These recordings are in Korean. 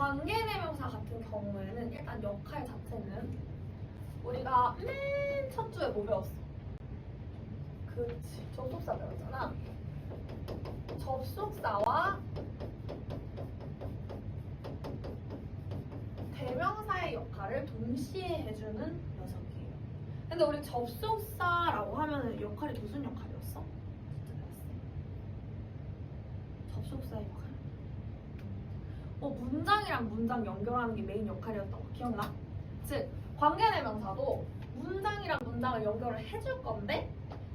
관계대명사 같은 경우에는 일단 역할 자체는 우리가 맨 첫 주에 뭐 배웠어? 그치, 접속사 배웠잖아. 접속사와 대명사의 역할을 동시에 해주는 녀석이에요. 근데 우리 접속사라고 하면 역할이 무슨 역할이었어? 접속사의 역할? 문장이랑 문장 연결하는 게 메인 역할이었던 거 기억나? 즉, 관계대명사도 문장이랑 문장을 연결을 해줄 건데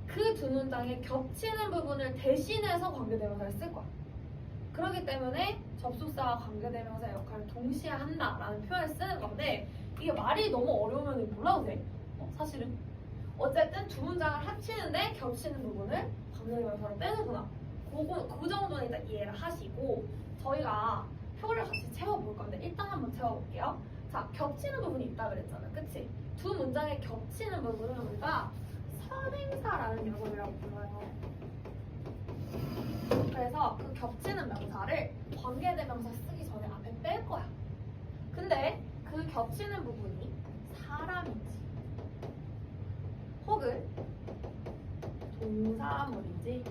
그 두 문장에 겹치는 부분을 대신해서 관계대명사를 쓸 거야. 그렇기 때문에 접속사와 관계대명사의 역할을 동시에 한다라는 표현을 쓰는 건데 이게 말이 너무 어려우면 몰라도 돼. 사실은. 어쨌든 두 문장을 합치는데 겹치는 부분을 관계대명사로 빼는구나. 그 정도는 일단 이해를 하시고 저희가 표를 같이 채워볼 건데 일단 한번 채워볼게요. 자, 겹치는 부분이 있다 그랬잖아. 그치? 두 문장에 겹치는 부분을 우리가 선행사라는 녀석이라고 불러요. 그래서 그 겹치는 명사를 관계대명사 쓰기 전에 앞에 뺄 거야. 근데 그 겹치는 부분이 사람인지 혹은 동사물인지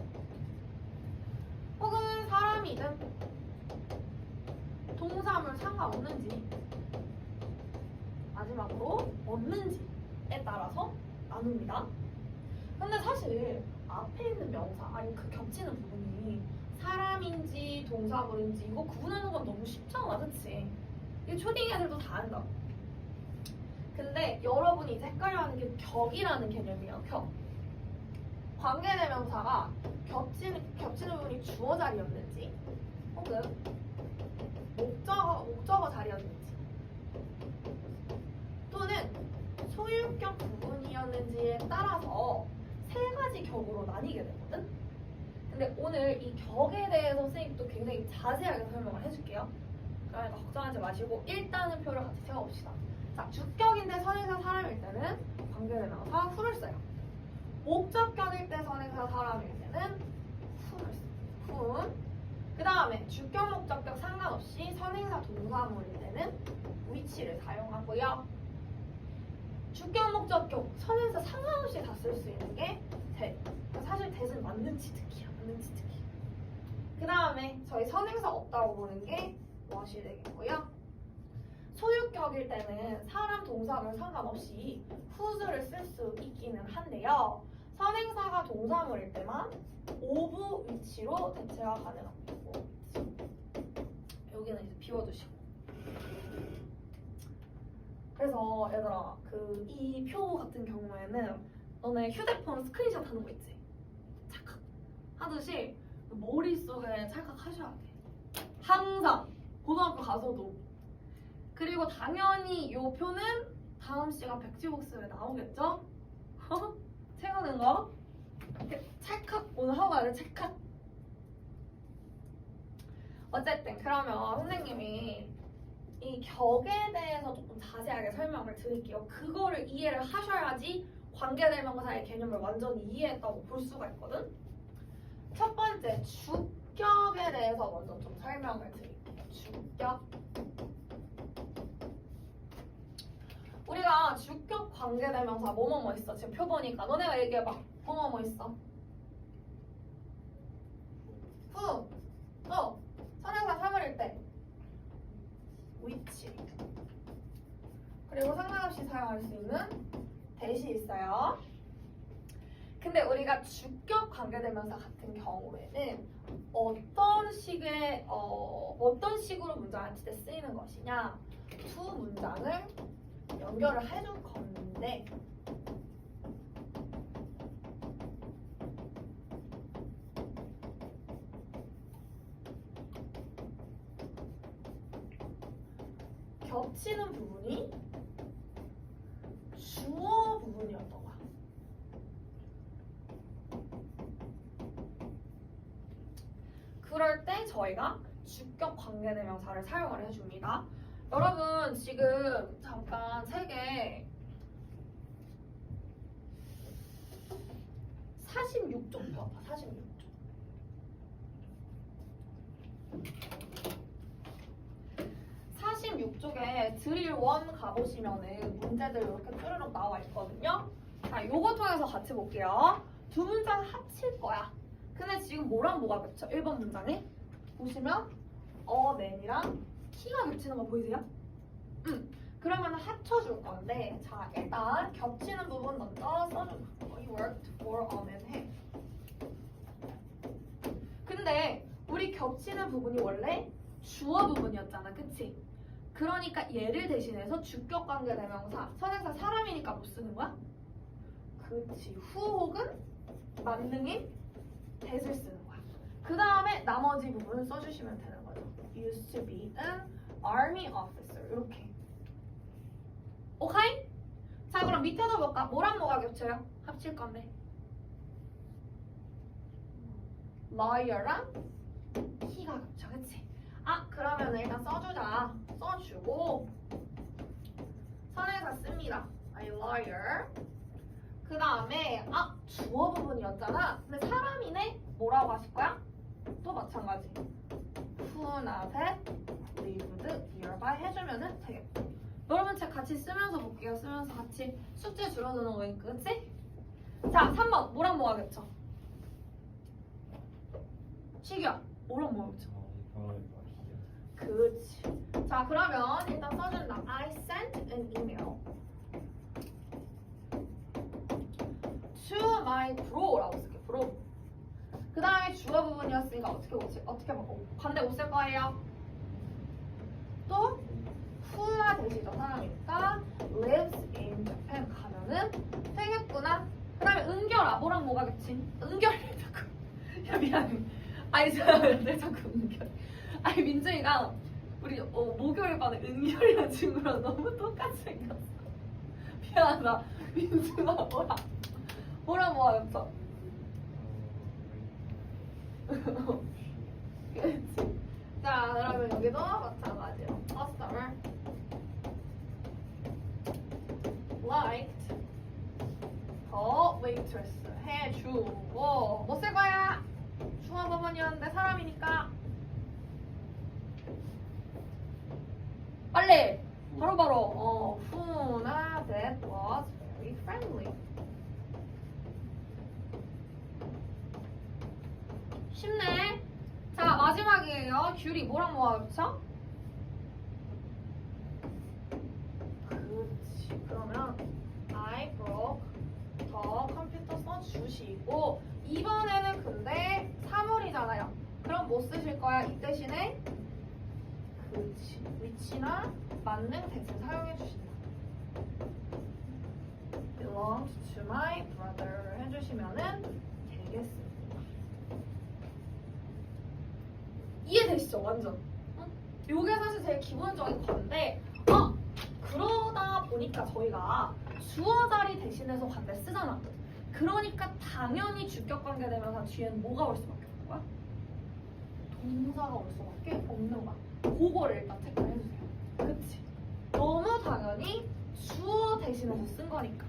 혹은 사람이든 동사물 상관없는지 마지막으로 없는지에 따라서 나눕니다. 근데 사실 앞에 있는 명사 아니 그 겹치는 부분이 사람인지 동사물인지 이거 구분하는 건 너무 쉽잖아, 그치? 이거 초딩 애들도 다 안다. 근데 여러분이 이제 헷갈려하는 게 격이라는 개념이에요. 격. 관계대명사가 겹치는 부분이 주어 자리였는지 혹은 목적어 자리였는지 또는 소유격 부분이었는지에 따라서 세 가지 격으로 나뉘게 되거든? 근데 오늘 이 격에 대해서 선생님이 또 굉장히 자세하게 설명을 해줄게요. 그러니까 걱정하지 마시고 일단은 표를 같이 채워봅시다. 자, 주격인데 선행사 사람일 때는 관계대명사 후를 써요. 목적격일 때 선행사 사람일 때는 훈을 써요. 훈. 그 다음에 주격, 목적격 상관없이 선행사 동사물일 때는 위치를 사용하고요. 주격, 목적격, 선행사 상관없이 다 쓸 수 있는 게 that. 사실 that은 맞는 치트키야. 맞는 치트키. 그 다음에 저희 선행사 없다고 보는 게 what이 되겠고요. 소유격일 때는 사람, 동사물 상관없이 whose를 쓸 수 있기는 한데요. 선행사가 동사물일 때만 of 위치로 대체가 가능합니다. 여기는 이제 비워두시고. 그래서 얘들아, 이 표 같은 경우에는 너네 휴대폰 스크린샷 하는 거 있지? 찰칵 하듯이 머릿속에 찰칵하셔야 돼. 항상 고등학교 가서도. 그리고 당연히 이 표는 다음 시간 백지복습에 나오겠죠? 채우는 거 이렇게 찰칵 오늘 하고 가야 돼. 찰칵. 어쨌든 그러면 선생님이 이 격에 대해서 조금 자세하게 설명을 드릴게요. 그거를 이해를 하셔야지 관계대명사의 개념을 완전히 이해했다고 볼 수가 있거든. 첫 번째, 주격에 대해서 먼저 좀 설명을 드릴게요. 주격. 우리가 주격 관계대명사 뭐뭐뭐 있어. 지금 표 보니까 너네가 얘기해봐. 뭐뭐뭐 있어. 후. 선행사 사물일 때 which. 그리고 상관없이 사용할 수 있는 that이 있어요. 근데 우리가 주격 관계대명사 같은 경우에는 어떤 식으로 문장을 칠 때 쓰이는 것이냐, 두 문장을 연결을 해줄 건데 겹치는 부분이 주어 부분이었던 거야. 그럴 때 저희가 주격 관계대명사를 사용을 해줍니다. 여러분 지금 잠깐 책에 46쪽 봐봐. 46쪽. 이쪽에 드릴 1 가보시면은 문제들 이렇게 쭈르륵 나와 있거든요. 자, 요거 통해서 같이 볼게요. 두 문장 합칠 거야. 근데 지금 뭐랑 뭐가 겹쳐? 1번 문장에 보시면 맨이랑 키가 겹치는 거 보이세요? 그러면 합쳐줄 건데, 자, 일단 겹치는 부분 먼저 써줘. We worked for a man 해. 근데 우리 겹치는 부분이 원래 주어 부분이었잖아, 그치? 그러니까 얘를 대신해서 주격관계 대명사, 선행사 사람이니까 뭐 쓰는 거야? 그치, 후 혹은 만능의 that을 쓰는 거야. 그 다음에 나머지 부분은 써주시면 되는 거죠. Used to be an army officer 이렇게. 오케이? 자, 그럼 밑에도 볼까? 뭐랑 뭐가 겹쳐요? 합칠 건데. liar랑 he가 겹쳐, 그치? 그러면 일단 써주자. 써주고 선행사 씁니다. A liar. 그 다음에 주어 부분이었잖아. 근데 사람이네? 뭐라고 하실 거야? 또 마찬가지. Who, not that, lived nearby 해주면은 되겠다. 여러분 책 같이 쓰면서 볼게요. 쓰면서 같이 숙제 줄여두는 거니까, 그치? 자, 3번 뭐랑 뭐가 겹쳐? 시규야, 뭐랑 뭐가 겹쳐? 그치. 자, 그러면 일단 써준다. I sent an email to my bro라고 쓸게. bro. 그 다음에 주어 부분이었으니까 어떻게 반대 못 쓸 거예요? 또 who가 되시죠, 사람이니까 lives in Japan 가면은 되겠구나. 그 다음에 은결아, 뭐랑 뭐가 겹친? 은결이 자꾸 야 미안해. 내 자꾸 은결. 민준이가 우리 목요일 반에 은결이라는 친구랑 너무 똑같이 생겼어. 미안하다. 민준아, 뭐랑 뭐가 겹쳐? 그치. 자, 그러면 여기도 마찬가지로 customer liked the waitress 해주고 뭐 쓸 거야? 주어 부분이었는데 사람이니까 빨리 바로바로 who나 that was very friendly. 쉽네. 자, 마지막이에요. 귤이 뭐랑 뭐가 겹쳐? 그렇지. 그러면 I broke the computer 써주시고 이번에는 근데 사물이잖아요. 그럼 뭐 쓰실 거야? 이 대신에 그렇지. 위치나 만능 대신 사용해 주신다. belongs to my brother 해주시면은 되겠습니다. 이해되시죠? 완전. 요게 사실 제일 기본적인 건데 그러다 보니까 저희가 주어 자리 대신해서 관대 쓰잖아. 그러니까 당연히 주격관계 되면서 뒤에는 뭐가 올 수밖에 없는 거야? 동사가 올 수밖에 없는 거야. 그거를 일단 체크를 해주세요. 그치? 너무 당연히 주어 대신해서 쓴 거니까.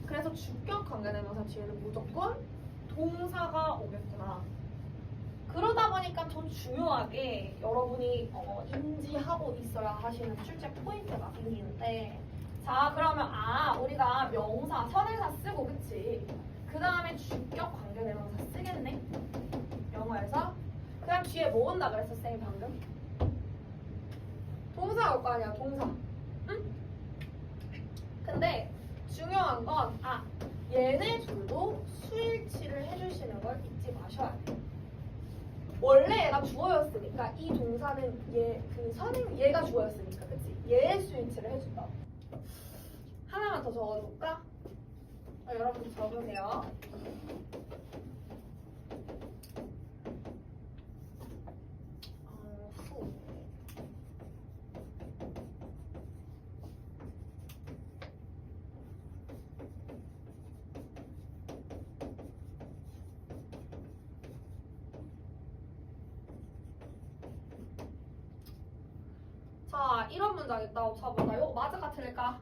그래서 주격관계 되면서 뒤에는 무조건 동사가 오겠구나. 그러다 보니까 좀 중요하게 여러분이 인지하고 있어야 하시는 출제 포인트가 생기는데, 자, 그러면 우리가 명사, 선행사 쓰고, 그치? 그 다음에 주격 관계대명사 쓰겠네? 영어에서. 그 다음 뒤에 뭐 온다 그랬어, 쌤이 방금? 동사 올 거 아니야, 동사. 응? 근데 중요한 건 얘네 둘도 수일치를 해주시는 걸 잊지 마셔야 돼. 원래 얘가 주어였으니까 이 동사는 얘가 주어였으니까, 그치? 얘의 수일치를 해준다. 하나만 더 적어줄까? 여러분들 적으세요. 자, 이런 문장 있다고 쳐보자. 이거 맞을까 틀릴까?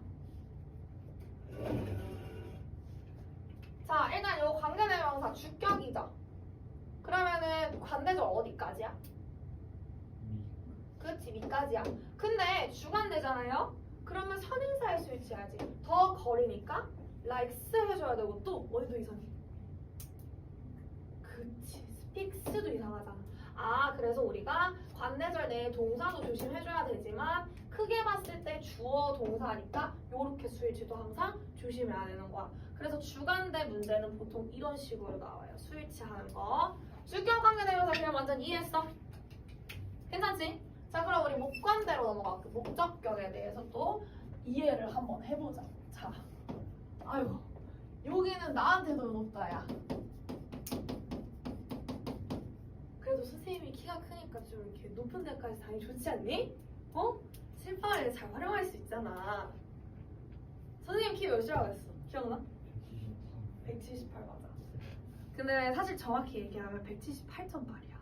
자, 일단 요 관계대명사 주격이죠. 그러면은 관대절 어디까지야? 그렇지, 위까지야. 근데 주관대잖아요? 그러면 선행사에 스위치해야지. 더 거리니까 likes 해줘야 되고 또 어디도 이상해. 그치, speaks도 이상하잖아. 아, 그래서 우리가 관내절 내에 동사도 조심해줘야 되지만 크게 봤을 때 주어 동사니까 요렇게 스위치도 항상 조심해야 되는 거야. 그래서 주관대 문제는 보통 이런 식으로 나와요. 스위치하는 거. 주격 관계대명사 그냥 완전 이해했어? 괜찮지? 자, 그럼 우리 목관대로 넘어갈게. 목적격에 대해서 또 이해를 한번 해보자. 자, 아이고, 여기는 나한테도 높다, 야. 그래도 선생님이 키가 크니까 좀 이렇게 높은 데까지 다니기 좋지 않니? 어? 실파를 잘 활용할 수 있잖아. 선생님 키 몇이라고 했어? 기억나? 178 맞아. 근데 사실 정확히 얘기하면 178.8이야.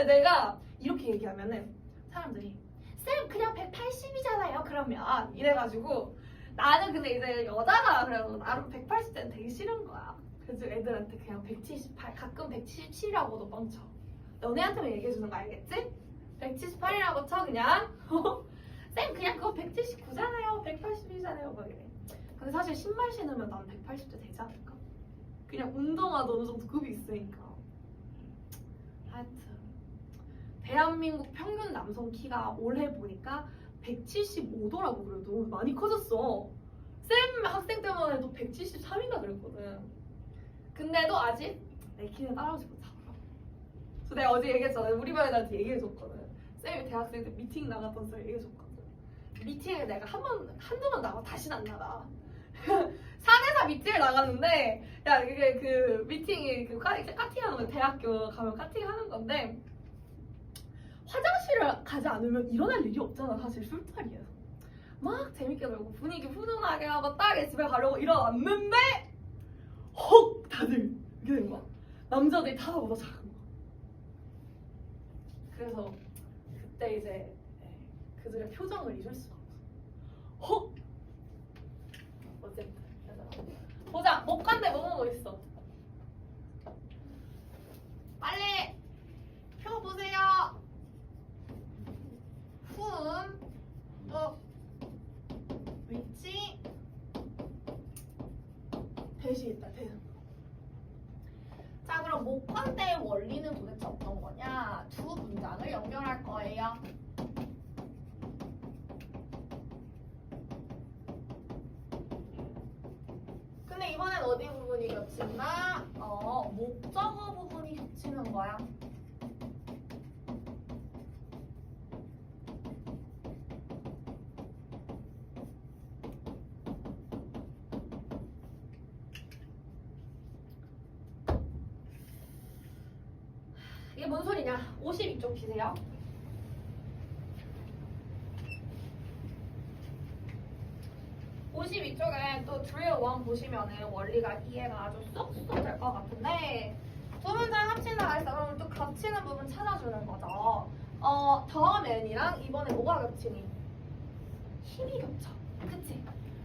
내가 이렇게 얘기하면은 사람들이 쌤 그냥 180이잖아요 그러면 이래가지고 나는 근데 이제 여자가 그래서 나름 180대는 되게 싫은 거야. 그래서 애들한테 그냥 178 가끔 177이라고도 뻥쳐. 너네한테만 얘기해주는 거 알겠지? 178이라고 쳐 그냥. 쌤 그냥 그거 179잖아요 180이잖아요 막 이래. 근데 사실 신발 신으면 난 180대 되지 않을까? 그냥 운동화도 어느 정도 급이 있으니까. 하여튼 대한민국 평균 남성 키가 올해 보니까 175더라고. 그래도 많이 커졌어. 쌤 학생 때만 해도 173인가 그랬거든. 근데도 아직 내 키는 따라오지 못하더라. 그래서 내가 어제 얘기했잖아. 우리 반 애들한테 얘기해줬거든. 쌤이 대학생 때 미팅 나갔던 썰 얘기해줬거든. 미팅에 내가 한두 번 나가 다시는 안 나가. 4대4 미팅을 나갔는데, 야, 이게 그 미팅이 그 카팅하는 거, 대학교 가면 카팅하는 건데, 화장실을 가지 않으면 일어날 일이 없잖아, 사실 술자리에서. 막 재밌게 놀고 분위기 훈훈하게 하고 딱 집에 가려고 일어났는데, 헉! 다들 이렇게 된 거야. 남자들이 다 나보다 작은 거야. 그래서 그때 이제 그들의 표정을 잊을 수가 없어. 헉! 어쨌든 보자. 목관대 뭐뭐 있어. 빨리 표 보세요. 훈, 또 위치, 대시 있다. 대. 자, 그럼 목관대의 원리는 도대체 어떤 거냐? 두 문장을 연결할 거예요. 근데 이번엔 어디 부분이 겹친다? 목적어 부분이 겹치는 거야. 이게 뭔 소리냐? 52쪽 피세요. 이쪽에 또 drill 1 보시면은 원리가 이해가 아주 쏙쏙 될 것 같은데 두 문장 합친다 했어. 그러면 또 겹치는 부분 찾아주는 거죠. the man이랑 이번에 뭐가 겹치니? 힘이 겹쳐. 그치?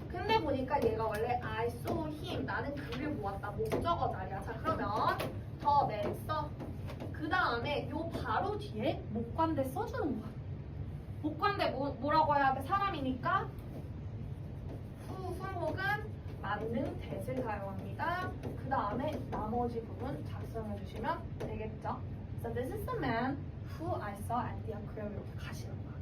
근데 보니까 얘가 원래 I saw him 나는 그를 보았다. 목적어 자리야. 자, 그러면 the man 써. 그 다음에 요 바로 뒤에 목관대 써주는 거야. 목관대 뭐라고 해야 돼? 사람이니까 혹은 맞는 that을 사용합니다. 그 다음에 나머지 부분 작성해 주시면 되겠죠. So this is the man who I saw at the aquarium. 이렇게 가시는 거야.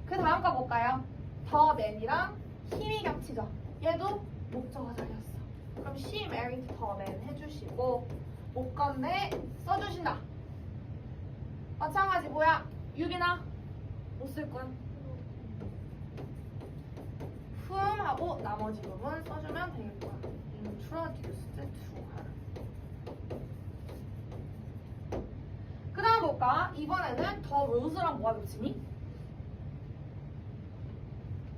그 다음 거 볼까요? the man이랑 힘이 겹치죠. 얘도 목적어 자리였어. 그럼 she married the man 해주시고 목관대 써주신다. 마찬가지 뭐야? 유리나 못 쓸 거야. 하고 나머지 부분 써주면 되겠고요. Introduced to her. 그 다음 볼까? 이번에는 the rules랑 뭐가 겹치니?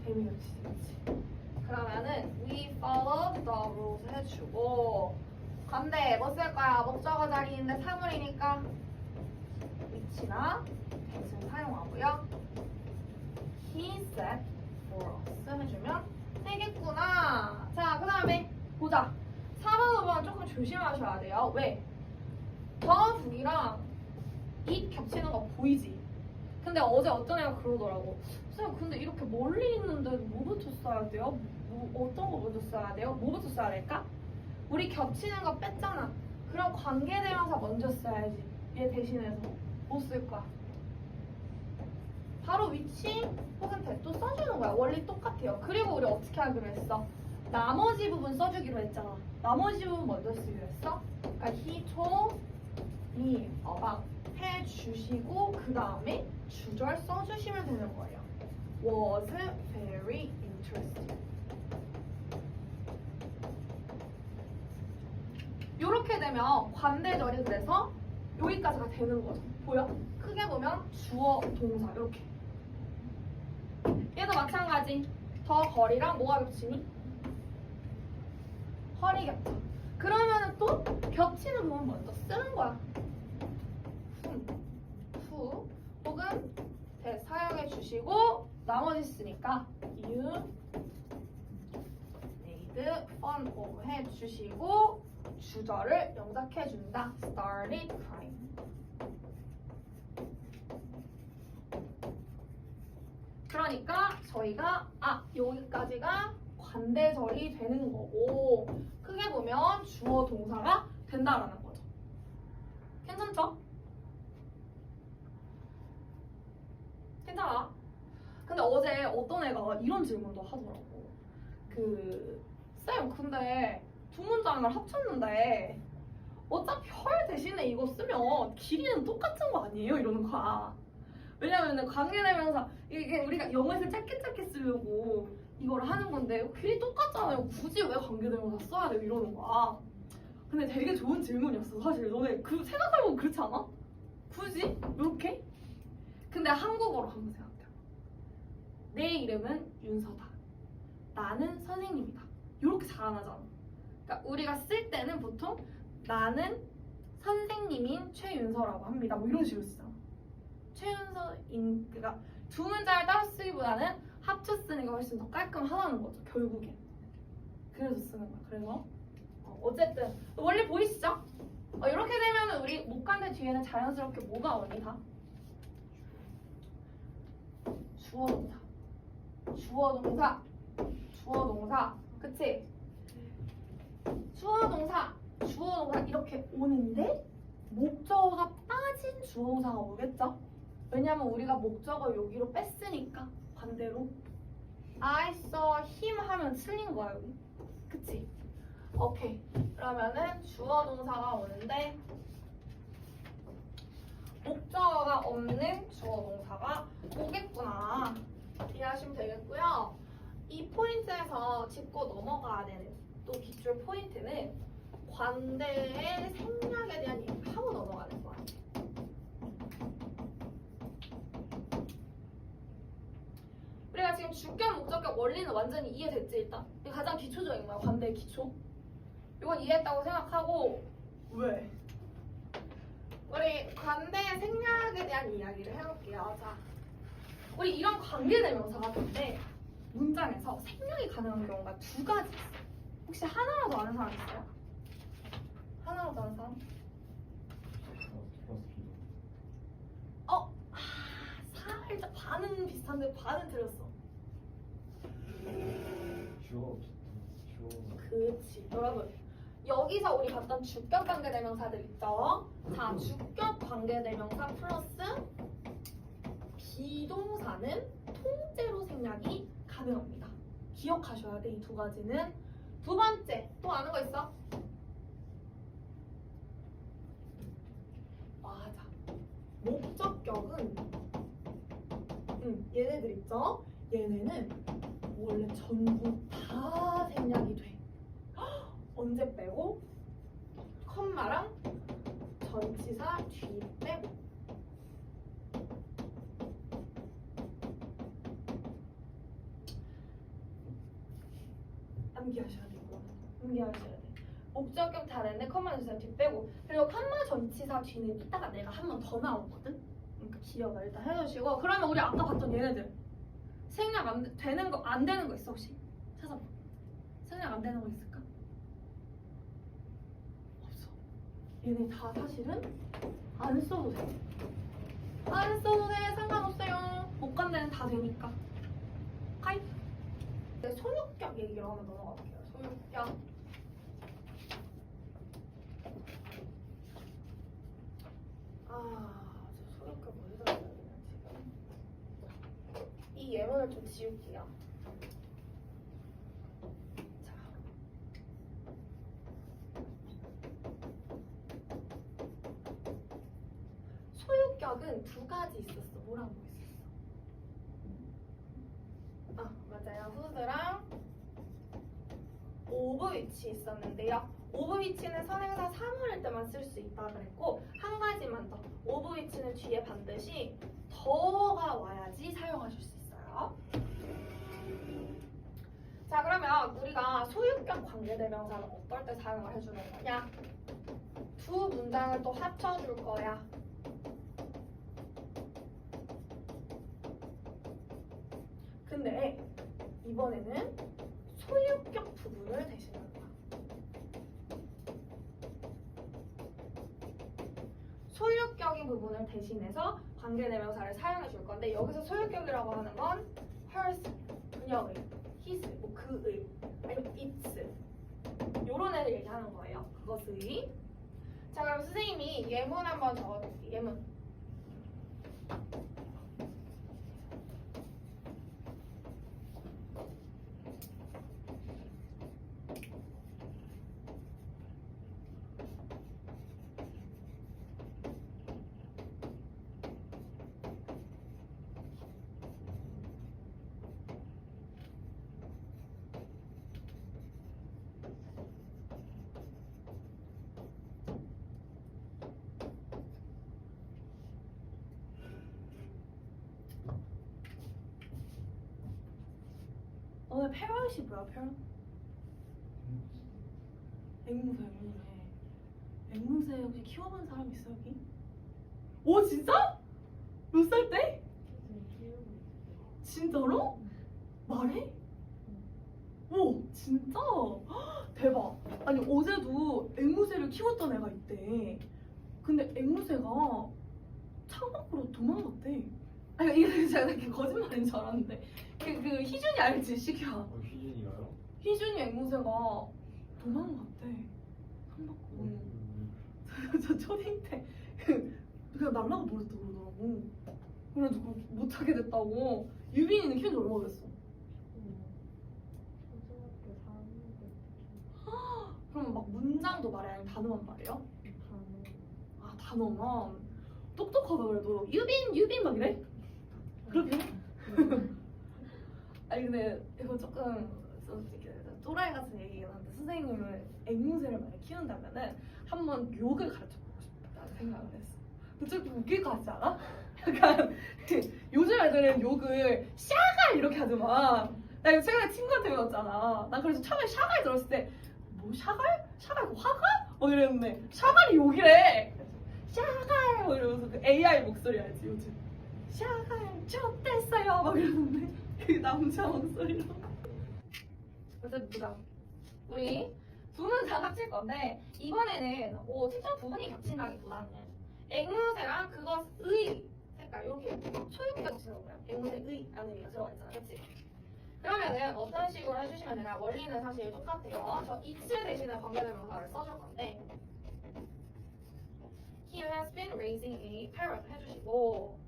재미 겹치지. 그러면은 we follow the rules 해주고 반대 뭐 쓸 거야? 목적어 자리인데 사물이니까 위치나 that을 사용하고요. He said for us 해주면 되겠구나. 자, 그 다음에 보자. 4번, 5번 조금 조심하셔야 돼요. 왜? 더 둘이랑 이 겹치는 거 보이지? 근데 어제 어떤 애가 그러더라고. 선생님 근데 이렇게 멀리 있는데 뭐부터 써야 돼요? 어떤 거 먼저 써야 돼요? 뭐부터 써야 될까? 우리 겹치는 거 뺐잖아. 그럼 관계대명사 먼저 써야지. 얘 대신해서 뭐 쓸 거야? 바로 위치 혹은 대도 써주는 거야. 원리 똑같아요. 그리고 우리 어떻게 하기로 했어? 나머지 부분 써주기로 했잖아. 나머지 부분 먼저 쓰기로 했어. 그러니까 he told me about 해주시고 그 다음에 주절 써주시면 되는 거예요. was very interesting. 이렇게 되면 관대절이 그래서 여기까지가 되는 거죠. 보여? 크게 보면 주어, 동사 이렇게. 얘도 마찬가지. 더 거리랑 뭐가 겹치니? 허리 겹쳐. 그러면은 또 겹치는 부분 먼저 쓰는 거야. 후 혹은 사용해 주시고 나머지 쓰니까 you made fun of 해 주시고 주절을 영작해 준다. started crying. 그러니까 저희가 여기까지가 관대절이 되는 거고 크게 보면 주어 동사가 된다라는 거죠. 괜찮죠? 괜찮아. 근데 어제 어떤 애가 이런 질문도 하더라고. 쌤 근데 두 문장을 합쳤는데 어차피 헐 대신에 이거 쓰면 길이는 똑같은 거 아니에요? 이러는 거야. 왜냐면은 관계대명사 이게 우리가 영어에서 짧게 쓰려고 이걸 하는 건데 길이 똑같잖아요. 굳이 왜 관계대명사 써야 돼요? 이러는 거야. 근데 되게 좋은 질문이었어. 사실 너네 생각해보면 그렇지 않아? 굳이? 이렇게? 근데 한국어로 한번 생각해. 내 이름은 윤서다. 나는 선생님이다. 이렇게 잘 안 하잖아. 그러니까 우리가 쓸 때는 보통 나는 선생님인 최윤서라고 합니다. 뭐 이런 식으로 쓰잖아. 최윤서인 그러니까 두 문장을 따로 쓰기보다는 합쳐 쓰는 게 훨씬 더 깔끔하다는 거죠. 결국엔. 그래서 쓰는 거야. 그래서 어쨌든 원래 보이시죠? 이렇게 되면 우리 목관대 뒤에는 자연스럽게 뭐가 오니 다? 주어 동사. 주어 동사. 주어 동사. 그치? 주어 동사. 주어 동사 이렇게 오는데 목적어가 빠진 주어 동사가 오겠죠? 왜냐면 우리가 목적어 여기로 뺐으니까 반대로 I saw him 하면 틀린 거야 여기. 그치? 오케이. 그러면은 주어 동사가 오는데 목적어가 없는 주어 동사가 오겠구나. 이해하시면 되겠고요. 이 포인트에서 짚고 넘어가야 되는 또 기출 포인트는 관대의 생략에 대한 얘기를 하고 넘어가는 거야. 우리가 지금 주격, 목적격 원리는 완전히 이해됐지 일단. 이게 가장 기초적인 거야. 관대의 기초. 이건 이해했다고 생각하고 왜? 우리 관대의 생략에 대한 이야기를 해볼게요. 자, 우리 이런 관계대명사가 있는데 문장에서 생략이 가능한 경우가 두 가지 있어. 혹시 하나라도 아는 사람 있어요? 하나라도 아는 사람? 살짝 반은 비슷한데 반은 틀렸어. 주어. 그치. 여러분 여기서 우리 봤던 주격 관계대명사들 있죠? 자, 주격 관계대명사 플러스 비동사는 통째로 생략이 가능합니다. 기억하셔야 돼, 이 두 가지는. 두 번째, 또 아는 거 있어? 맞아. 목적격은 얘네들 있죠? 얘네는 원래 전부 다 생략이 돼. 언제 빼고? 컴마랑 전치사 뒤 빼고. 암기하셔야 돼. 암기하셔야 돼. 목적격 다 냈네. 컴마 전치사 뒤 빼고. 그리고 컴마 전치사 뒤는 이따가 내가 한 번 더 나오거든. 그러니까 기억을 일단 해주시고. 그러면 우리 아까 봤던 얘네들 생략 안 되는 거 안 되는 거 있어 혹시? 찾아봐. 생략 안 되는 거 있을까? 없어. 얘네 다 사실은 안 써도 돼. 안 써도 돼. 상관없어요. 못 간 데는 다 되니까. 오케이? 소유격 얘기를 한번 넘어가 볼게요. 소유격. 저 소유격 어디다 써야 되나 지금. 이 예문을 좀 지울게요. 자. 소유격은 두 가지 있었어. 뭐랑 뭐 있었어? 맞아요. 후드랑 오브위치 있었는데요. 오브위치는 선행사 사물일 때만 쓸 수 있다 그랬고, 한 가지만 더. 오브위치는 뒤에 반드시 더가 와야지 사용하실 수 있어요. 자, 그러면 우리가 소유격 관계대명사는 어떨 때 사용을 해주는 거냐? 두 문장을 또 합쳐줄 거야. 근데 이번에는 소유격 부분을 대신할 거야. 소유격인 부분을 대신해서 관계대명사를 사용해 줄 건데, 여기서 소유격이라고 하는 건 hers, 그녀의, his, 뭐 그의, 아니면 its 요런 애들 얘기하는 거예요. 그것의. 자, 그럼 선생님이 예문 한번 적어볼게요. 예문. 오늘 패러시 뭐야, 패러? 앵무새. 앵무새 혹시 키워본 사람 있어, 여기? 오, 진짜? 몇 살 때? 진짜로? 말해? 오, 진짜? 헉, 대박. 아니, 어제도 앵무새를 키웠던 애가 있대. 근데 앵무새가 창밖으로 도망갔대. 아니, 이게 제가 거짓말인 줄 알았는데. 그 희준이 알지, 시규야? 희준이가요? 희준이 앵무새가 도망갔대. 창밖으로. 저 초딩 때 그냥 날라가 버렸다 그러더라고. 그래가지고 못하게 됐다고. 유빈이는 키운 지 얼마나 됐어? 초등학교 4학년 때. 그럼 막 문장도 말해? 아니면 단어만 말해요? 단어. 단어만? 똑똑하다 그래도 유빈 막 이래? 그렇게 해? 아니 근데 이거 조금 또라이 같은 얘기긴 한데, 선생님은 앵무새를 만약 키운다면은 한번 욕을 가르쳐보고 싶다는 생각을 했어. 근데 좀 웃길 것 같지 않아? 약간 요즘 애들은 욕을 샤갈 이렇게 하지 마. 나 이거 최근에 친구한테 배웠잖아. 나 그래서 처음에 샤갈 들었을 때 뭐 샤갈? 샤갈 그 화가? 뭐 이랬는데 샤갈이 욕이래. 샤갈 뭐 이러면서 그 AI 목소리 알지 요즘? 샤갈 좆됐어요 막 이러는데 그 남자 목소리로. 어쨌든 우리 두 문장 합칠 건데, 이번에는 특정 부분이 겹친다기보다는 앵무새랑 그것의 색깔 이렇게 소유격 쓰는 거야. 앵무새의 라는 의미가 들어가 있잖아, 그렇지? 그러면은 어떤 식으로 해주시면 되나? 원리는 사실 똑같아요. 저 its 대신에 관계대명사를 써줄 건데, He has been raising a parrot 해주시고,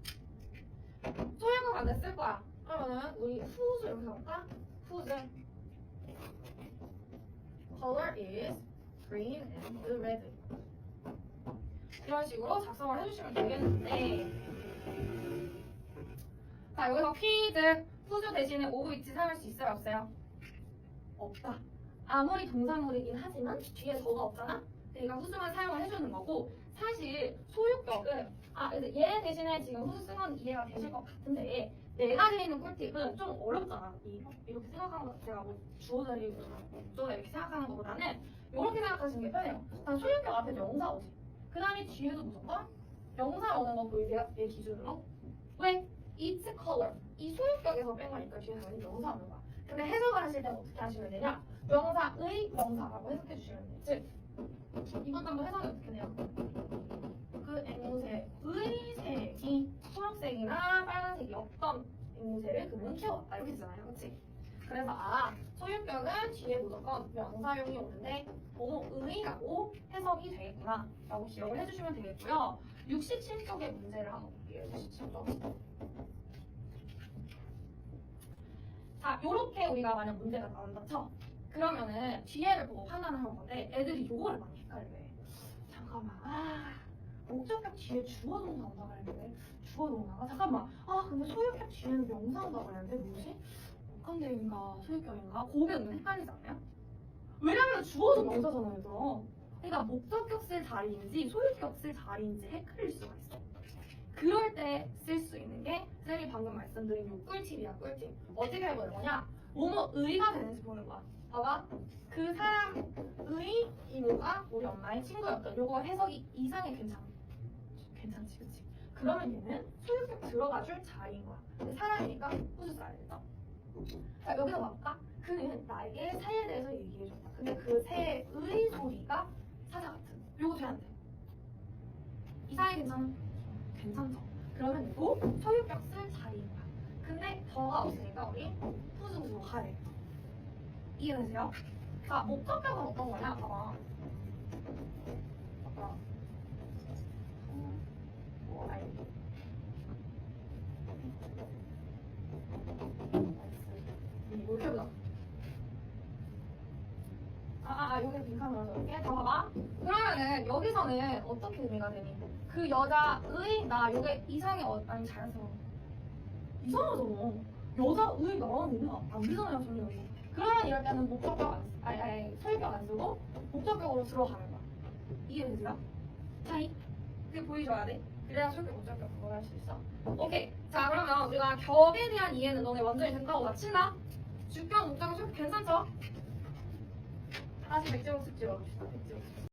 소유격 안에 쓸 거야. 그러면은 우리 whose 이렇게 해볼까? whose color is green and red. 이런 식으로 작성을 해주시면 되겠는데, 자, 여기서 퀴즈. 후주 대신에 오브 있지 사용할 수 있어요, 없어요? 없다. 아무리 동사물이긴 하지만 뒤에 더가 없잖아? 그러니까 후주만 사용을 해주는 거고, 사실 소유격은 얘 대신에 지금 후주 쓴 건 이해가 되실 것 같은데, 내가 드리는 꿀팁은 좀 어렵잖아. 이렇게 생각하는 거, 제가 뭐 주어자리 이렇게 생각하는 것보다는 이렇게 생각하시는 게 편해요. 다 소유격 앞에 명사 오지. 그 다음에 뒤에도 무조건 명사 오는 거 보이세요? 얘 기준으로. 왜? It's color. 이 소유격에서 뺀 거니까 뒤에 당연히 명사 오는 거야. 근데 해석을 하실 때는 어떻게 하시면 되냐? 명사의 명사라고 해석해 주시면 돼. 즉, 이것도 한번 해석이 어떻게 돼요? 그 앵무새의 색이 초록색이나 빨간색이 없던 앵무새를 그는 키워왔다 이렇게 되잖아요, 그렇지? 그래서 소유격은 뒤에 무조건 명사용이 오는데 뭐뭐의라고 해석이 되겠구나 라고 기억을 해주시면 되겠고요. 67쪽의 문제를 한번 볼게요. 67쪽. 자, 요렇게 우리가 만약 문제가 나온다 쳐. 그러면은 뒤에를 보고 판단을 할 건데 애들이 요거를 많이 헷갈려해. 잠깐만. 목적격 뒤에 주어 동사 온다고 하는데 주어 동사가 잠깐만. 근데 소유격 뒤에는 명사 온다고 하는데 뭐지? 목관대인가 소유격인가? 그게 은근 헷갈리지 않아요? 왜냐면 주어도 명사잖아요, 얘들아. 그러니까 목적격 쓸 자리인지 소유격 쓸 자리인지 헷갈릴 수가 있어. 그럴 때 쓸 수 있는 게 쌤이 방금 말씀드린 요 꿀팁이야, 꿀팁. 어떻게 해보는 거냐? 뭐뭐의가 되는지 보는 거야. 봐봐. 그 사람의 이모가 우리 엄마의 친구였다. 요거 해석이 이상해 괜찮지, 그치? 그러면 얘는 소유격 들어가줄 자리인 거야. 근데 사람이니까 후수 써야 되죠. 자, 여기서 볼까? 그는 나에게 새에 대해서 얘기해줬다. 근데 그 새의 소리가 사자 같은. 요거 돼야 안 돼? 이상해 괜찮죠? 그러면 이거 소유격 쓸 자리인 거야. 근데 더가 없으니까 우리 후수로 가야 돼. 이해되세요? 자, 목적격은 어떤 거냐? 봐봐. 이렇게보다. 여기 빈칸으로 이렇게 다 봐봐. 그러면은 여기서는 어떻게 의미가 되니? 그 여자의 나 요게 이상해 아니 자연스러워. 이상하잖아. 여자의 나랑 의미가 안 되잖아요, 전혀. 그러면 이럴 때는 목적격 소유격 안 쓰고 목적격으로 들어가는 거야. 이해되세요? 차이? 그게 보여줘야 돼. 그래야 소유격 목적격 그걸 할 수 있어. 오케이. 자, 그러면 우리가 격에 대한 이해는 너네 완전히 된다고 마친다. 주격 목적격 소유격 괜찮죠? 다시 백제목 숙지 해봅시다. 백제목.